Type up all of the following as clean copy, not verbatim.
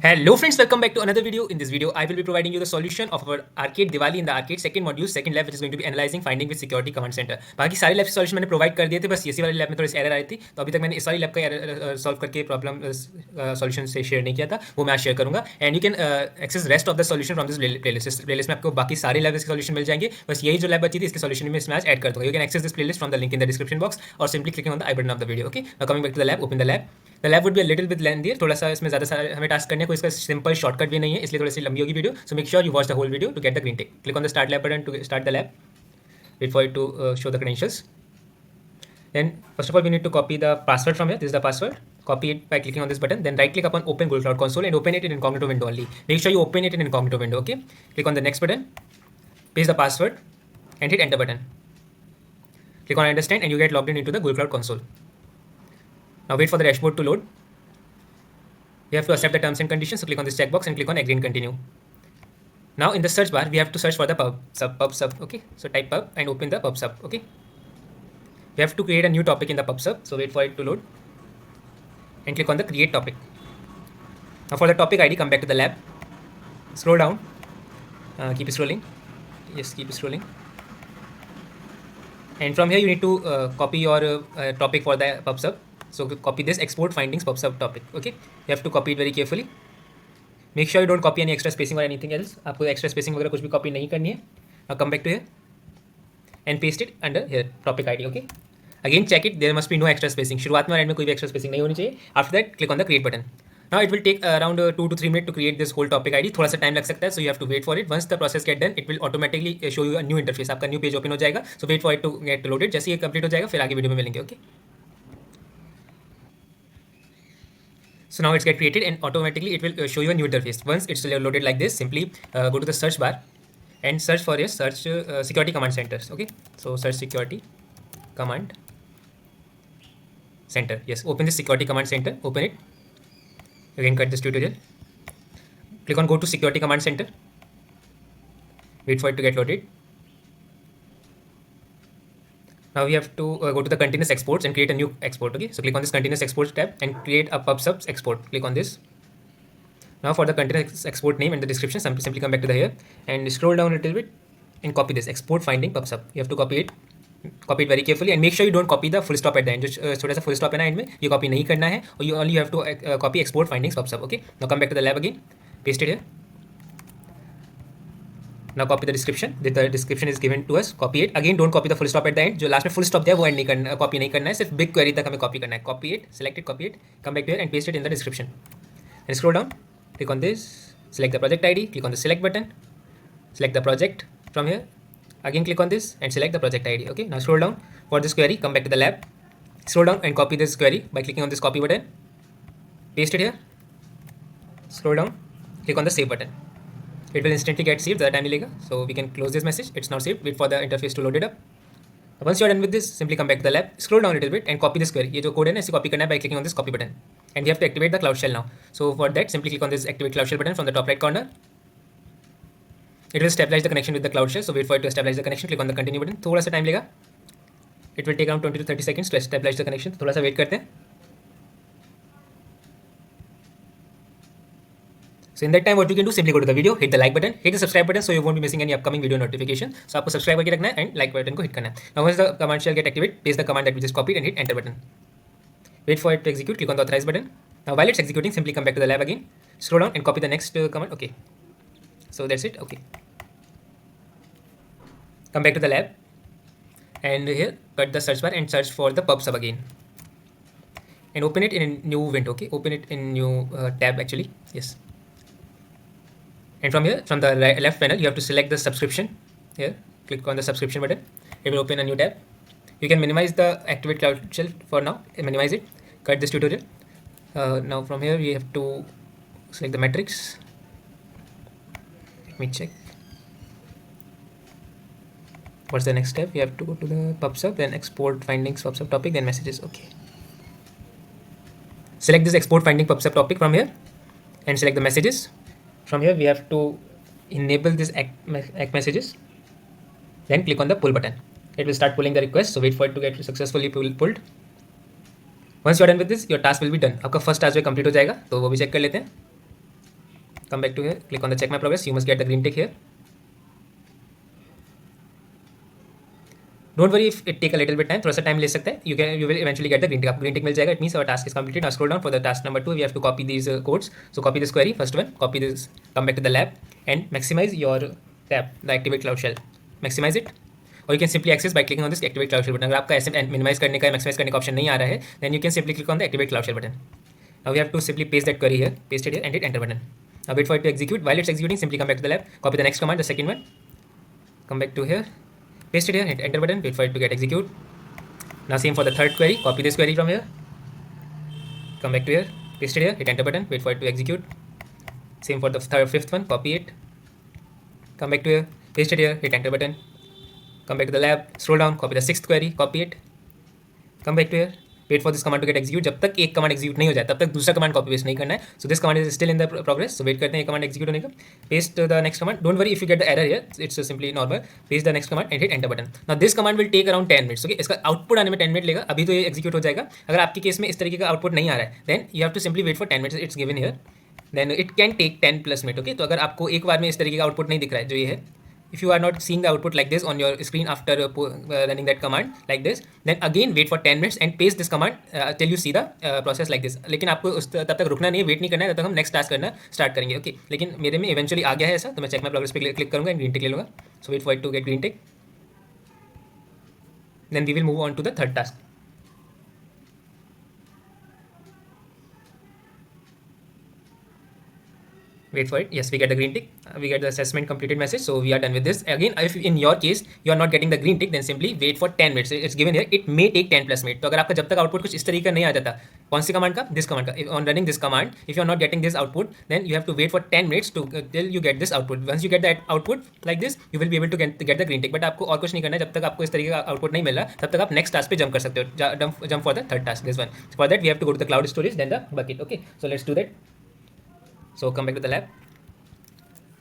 Hello friends, welcome back to another video. In this video, I will be providing you the solution of our arcade Diwali in the arcade second module, second lab, which is going to be analyzing finding with security command center. बाकी सारे lab solution मैंने provide कर दिए थे, बस इसी वाले lab में थोड़ी सी एरर आई थी, तो अभी तक मैंने इस वाली लैब का एरर सॉल्व करके प्रॉब्लम सॉल्यूशन से शेयर नहीं किया था, वो मैं आज शेयर करूंगा. And you can access rest of the solution from this playlist में आपको बाकी सारे लैब के सॉल्यूशन मिल जाएंगे. बस यही जो लैब बची थी इसके सॉल्यूशन में इसमें आज ऐड कर दूंगा. You can access this playlist from the link in the description box और simply clicking on the I button of the video. Okay, now coming back to the lab, open the lab. The lab would be little bit lengthy, थोड़ा सा इसमें ज़्यादा सारे हमें task करने को, इसका सिंपल शॉर्टकट भी नहीं है, इसलिए थोड़ी सी लंबी होगी video. So make sure you watch the whole video to get the green tick. Click on the start lab button to start the lab. Wait for it to show the credentials. Then first of all we need to copy the password from here. This is the password. Copy it by clicking on this button. Then right click upon open Google Cloud Console and open it in incognito window only. Make sure you open it in incognito window. Okay. Click on the next button. Paste the password and hit enter button. Click on understand and you get logged in into the Google Cloud Console. Now wait for the dashboard to load. You have to accept the terms and conditions. So click on this checkbox and click on agree and continue. Now in the search bar we have to search for the pub sub. Okay, so type pub and open the pub sub. Okay, we have to create a new topic in the pub sub, so wait for it to load and click on the create topic. Now for the topic ID, come back to the lab, scroll down, keep scrolling, yes, keep scrolling, and from here you need to copy your topic for the pub sub. So copy this export findings pub sub topic. Okay, you have to copy it very carefully. Make sure you don't copy any extra spacing or anything else. आपको extra spacing वगैरह कुछ भी copy नहीं करनी है. Now come back to here and paste it under here topic ID. Okay, again check it, there must be no extra spacing. शुरुआत में और एंड में कोई भी एक्स्ट्रा स्पेसिंग नहीं होनी चाहिए. After that click on the create button. Now it will take around 2 to 3 minute to create this whole topic ID. थोड़ा सा टाइम लग सकता है, so you have to wait for it. Once the process get done it will automatically show you a new interface. आपका new page open हो जाएगा. So wait for it to get loaded. जैसे ये complete हो जाएगा फिर आगे video में मिलेंगे. Okay, so now it's get created and automatically it will show you a new interface. Once it's loaded like this, simply go to the search bar and search for your security command centers. Okay, so search security command center. Yes, open this security command center, open it. You can cut this tutorial. Click on go to security command center. Wait for it to get loaded. Now we have to go to the continuous exports and create a new export. Okay, so click on this continuous exports tab and create a pub subs export. Click on this. Now for the continuous export name and the description, simply come back to the here and scroll down a little bit and copy this export finding pub sub. You have to copy it very carefully and make sure you don't copy the full stop at the end. जो छोटा सा full stop है ना end में, ये copy नहीं करना है और you only have to copy export findings pub sub. Okay, now come back to the lab again, paste it here. Now copy the description. The description is given to us. Copy it. Again, don't copy the full stop at the end. जो last में full stop दिया वो end नहीं करना, copy नहीं करना है. सिर्फ big query तक हमें copy करना है. Copy it, select it, copy it. Come back here and paste it in the description. And scroll down. Click on this. Select the project ID. Click on the select button. Select the project from here. Again, click on this and select the project ID. Okay. Now scroll down for this query. Come back to the lab. Scroll down and copy this query by clicking on this copy button. Paste it here. Scroll down. Click on the save button. It will instantly get saved. ज़्यादा time नहीं लेगा. So we can close this message. It's now saved. Wait for the interface to load it up. Once you are done with this, simply come back to the lab. Scroll down a little bit and copy this query. ये जो code है ना इसे copy करना है by clicking on this copy button. And we have to activate the Cloud Shell now. So for that, simply click on this activate Cloud Shell button from the top right corner. It will stabilize the connection with the Cloud Shell. So wait for it to stabilize the connection. Click on the continue button. थोड़ा सा time लेगा. It will take around 20 to 30 seconds to stabilize the connection. थोड़ा सा wait करते हैं. So in that time what you can do, simply go to the video, hit the like button, hit the subscribe button so you won't be missing any upcoming video notification. So आपको subscribe करके रखना है and like button को hit करना है. Now once the command shell get activate, paste the command that we just copied and hit enter button. Wait for it to execute. Click on the authorize button. Now while it's executing, simply come back to the lab again, scroll down and copy the next command. Okay, so that's it. Okay, come back to the lab and here cut the search bar and search for the pub sub again and open it in a new window. Okay, open it in new tab actually. Yes. And from here, from the left panel, you have to select the subscription. Here, click on the subscription button. It will open a new tab. You can minimize the activate Cloud Shell for now. Minimize it. Cut this tutorial. Now from here, we have to select the metrics. Let me check. What's the next step? You have to go to the pub sub, then export findings pub sub topic, then messages. Okay. Select this export finding pub sub topic from here, and select the messages. From here, we have to enable this act messages. Then click on the pull button. It will start pulling the request. So wait for it to get successfully pulled. Once you are done with this, your task will be done. आपका first task जो complete हो जाएगा, तो वो भी check कर लेते हैं. come back to here, click on the check my progress. You must get the green tick here. Don't worry if it take a little bit time, थोड़ा सा टाइम ले सकता है. You will eventually get the green tick. आपको green tick मिल जाएगा. It means our task is completed. Now scroll down for the task number 2. We have to copy these codes. So copy this query, first one. Copy this. Come back to the lab and maximize your tab, the Activate Cloud Shell. Maximize it. Or you can simply access by clicking on this Activate Cloud Shell button. अगर आपका ऐसे minimize करने का, maximize करने का option नहीं आ रहा है, then you can simply click on the Activate Cloud Shell button. Now we have to simply paste that query here, paste it here, and hit enter button. Now wait for it to execute. While it's executing, simply come back to the lab. Copy the next command, the second one. Come back to here. Paste it here, hit enter button, wait for it to get execute. Now same for the third query, copy this query from here, come back to here, paste it here, hit enter button, wait for it to execute. Same for the fifth one, copy it, come back to here, paste it here, hit enter button, come back to the lab, scroll down, copy the sixth query, copy it, come back to here, wait for this command to get executed. जब तक एक command execute नहीं हो जाए तब तक दूसरा command copy paste नहीं करना है. So this command is still in the progress. So wait करते हैं एक कमांड एग्जीक्यूट होने का. Paste the next command. Don't worry if you get the error here, it's simply normal. Paste the next command and hit enter button. Now this command will take around 10 minutes. Okay, इसका output आने में 10 minute लेगा. अभी तो ये execute हो जाएगा. अगर आपके केस में इस तरीके का आउटपुट नहीं आ रहा है then you have to simply wait for 10 minutes. It's given here. Then it can take 10+ minute. Okay, तो अगर आपको एक बार में इस तरीके का आउटपुट नहीं दिख रहा है जो ये है, if you are not seeing the output like this on your screen after running that command like this, then again wait for 10 minutes and paste this command till you see the process like this. लेकिन आपको तब तक रुकना नहीं है, wait नहीं करना है, तब तक हम नेक्स्ट टास्क करना स्टार्ट करेंगे. ओके, लेकिन मेरे में इवेंचुअली आ गया है ऐसा, तो मैं चेक माय प्रोग्रेस पे क्लिक करूँगा एंड ग्रीन टिक ले लूँगा. So wait for it to get green tick, then we will move on to the third task. Wait for it. Yes, we get the green tick. We get the assessment completed message. So we are done with this. Again, if in your case you are not getting the green tick, then simply wait for 10 minutes. It's given here. It may take 10+ minutes. तो अगर आपका जब तक output कुछ इस तरीके का नहीं आ जाता, कौन सी कमांड का? दिस कमांड का. On running this command, if you are not getting this output, then you have to wait for 10 minutes to till you get this output. Once you get that output like this, you will be able to get the green tick. But आपको और कुछ नहीं करना है. जब तक आपको इस तरीके का आउटपुट नहीं मिल रहा, तब तक आप नेक्स्ट टास्क पे जंप कर सकते हो. Jump for the third task. This one. For that we have to go to the cloud storage, then the bucket. Okay, so let's do that. So come back to the lab.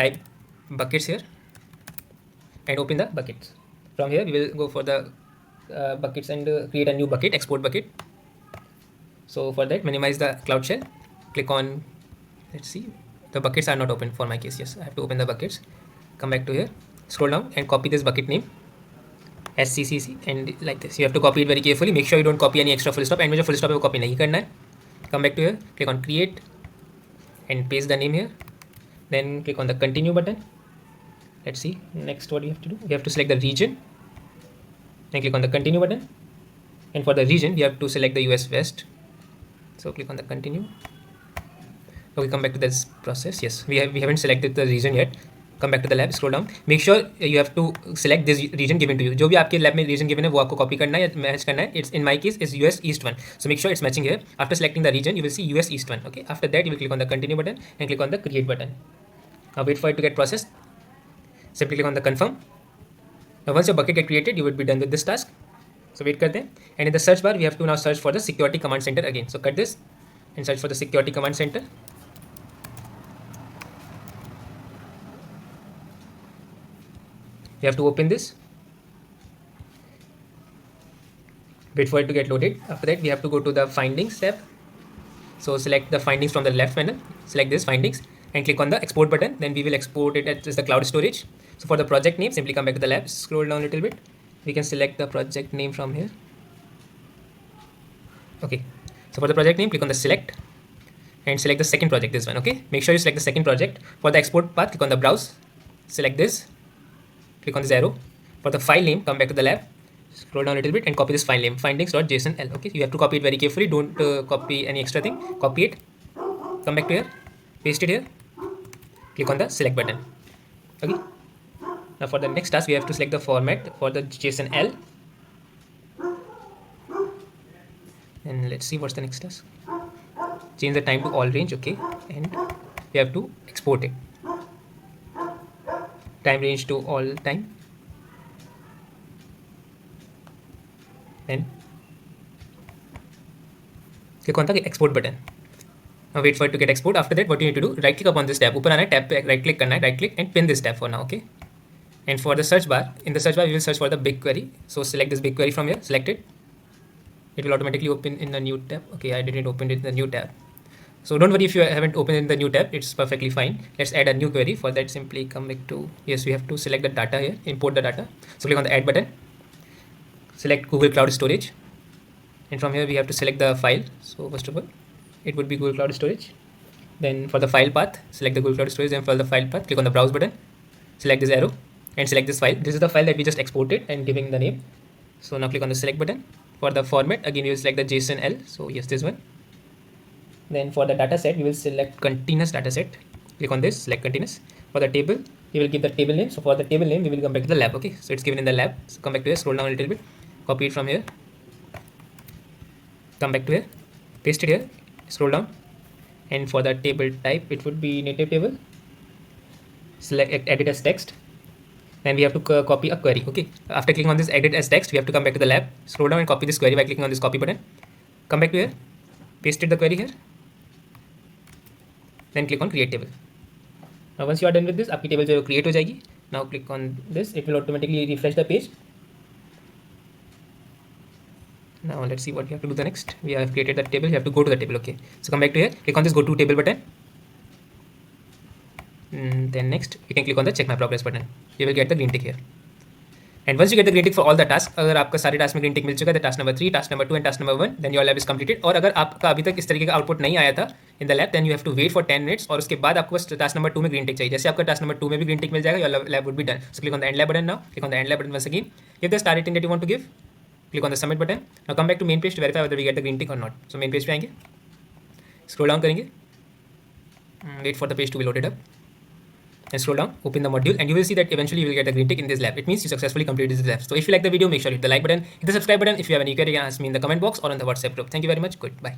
Type buckets here and open the buckets. From here we will go for the buckets and create a new bucket, export bucket. So for that, minimize the Cloud Shell, click on, let's see, the buckets are not open for my case. Yes, I have to open the buckets. Come back to here, scroll down and copy this bucket name SCCC and like this. You have to copy it very carefully. Make sure you don't copy any extra full stop, and में जो full stop है वो copy नहीं करना है. Come back to here, click on create and paste the name here. Then click on the continue button. Let's see next what you have to do. You have to select the region and click on the continue button, and for the region you have to select the US West. So click on the continue. Okay, come back to this process. Yes, we haven't selected the region yet. Come back to the lab, scroll down. Make sure you have to select this region given to you. जो भी आपके lab में region given है वो आपको copy करना है या match करना है. It's in my case is US East 1. So make sure it's matching here. After selecting the region, you will see US East 1. Okay. After that, you will click on the continue button and click on the create button. Now wait for it to get processed. Simply click on the confirm. Now once your bucket get created, you would be done with this task. So wait करते हैं. And in the search bar, we have to now search for the security command center again. So cut this and search for the security command center. You have to open this. Wait for it to get loaded. After that, we have to go to the findings tab. So select the findings from the left panel. Select this findings and click on the export button. Then we will export it as the cloud storage. So for the project name, simply come back to the lab, scroll down a little bit. We can select the project name from here. Okay. So for the project name, click on the select and select the second project, this one. Okay. Make sure you select the second project. For the export path, click on the browse. Select this. Click on this arrow. For the file name, come back to the lab. Scroll down a little bit and copy this file name, findings.jsonl. Okay. You have to copy it very carefully. Don't copy any extra thing. Copy it. Come back to here. Paste it here. Click on the select button. Okay. Now for the next task, we have to select the format for the JSON-L. And let's see what's the next task. Change the time to all range. Okay. And we have to export it. Time range to all time. And click on the export button. Now wait for it to get export. After that, what you need to do, right click upon this tab. ऊपर आना है, tab पे right click करना है, right click and pin this tab for now. Okay. And for the search bar, in the search bar, we will search for the big query. So select this big query from here. Select it. It will automatically open in the new tab. Okay, I didn't open it in the new tab. So don't worry if you haven't opened the new tab, it's perfectly fine. Let's add a new query. For that, simply come back to, yes, we have to select the data here, import the data. So click on the add button, select Google Cloud Storage, and from here we have to select the file. So first of all, it would be Google Cloud Storage. Then for the file path, select the Google Cloud Storage, and for the file path, click on the browse button, select this arrow, and select this file. This is the file that we just exported and giving the name. So now click on the select button. For the format, again you will select the JSON-L. So yes, this one. Then for the data set, we will select continuous data set. Click on this, select continuous. For the table, we will give the table name. So for the table name, we will come back to the lab. Okay, so it's given in the lab. So come back to here, scroll down a little bit, copy it from here, come back to here, paste it here, scroll down, and for the table type, it would be native table. Select edit as text. Then we have to copy a query. Okay, after clicking on this edit as text, we have to come back to the lab, scroll down and copy this query by clicking on this copy button. Come back to here, paste it the query here, then click on create table. Now once you are done with this, आपकी table जो create हो जाएगी. Now click on this, it will automatically refresh the page. Now let's see what we have to do the next. We have created that table, you have to go to the table. Okay, so come back to here, click on this go to table button. Then next you can click on the check my progress button. You will get the green tick here. And once you get the green tick for all the tasks, अगर आपका सारे task में green tick मिल चुका है, task number 3, task number 2 and task number 1, then your lab is completed. और अगर आपका अभी तक इस तरीके का आउटपुट नहीं आया था in the lab, then you have to wait for 10 minutes, और उसके बाद आपको बस टास्क नंबर 2 में ग्रीन टिक चाहिए. जैसे आपका टास्क नंबर 2 में भी ग्रीन टिक मिल जाएगा, your lab would be done. So click on the end lab button now, click on the end lab button once again, give the star rating that you want to give, click on the submit button. Now come back to main page to verify whether we get the green tick or not. So main page पे आएंगे, scroll down करेंगे, wait for the page to be loaded up, and scroll down, open the module, and you will see that eventually you will get a green tick in this lab. It means you successfully completed this lab. So if you like the video, make sure you hit the like button, hit the subscribe button. If you have any query, you can ask me in the comment box or on the WhatsApp group. Thank you very much. Goodbye.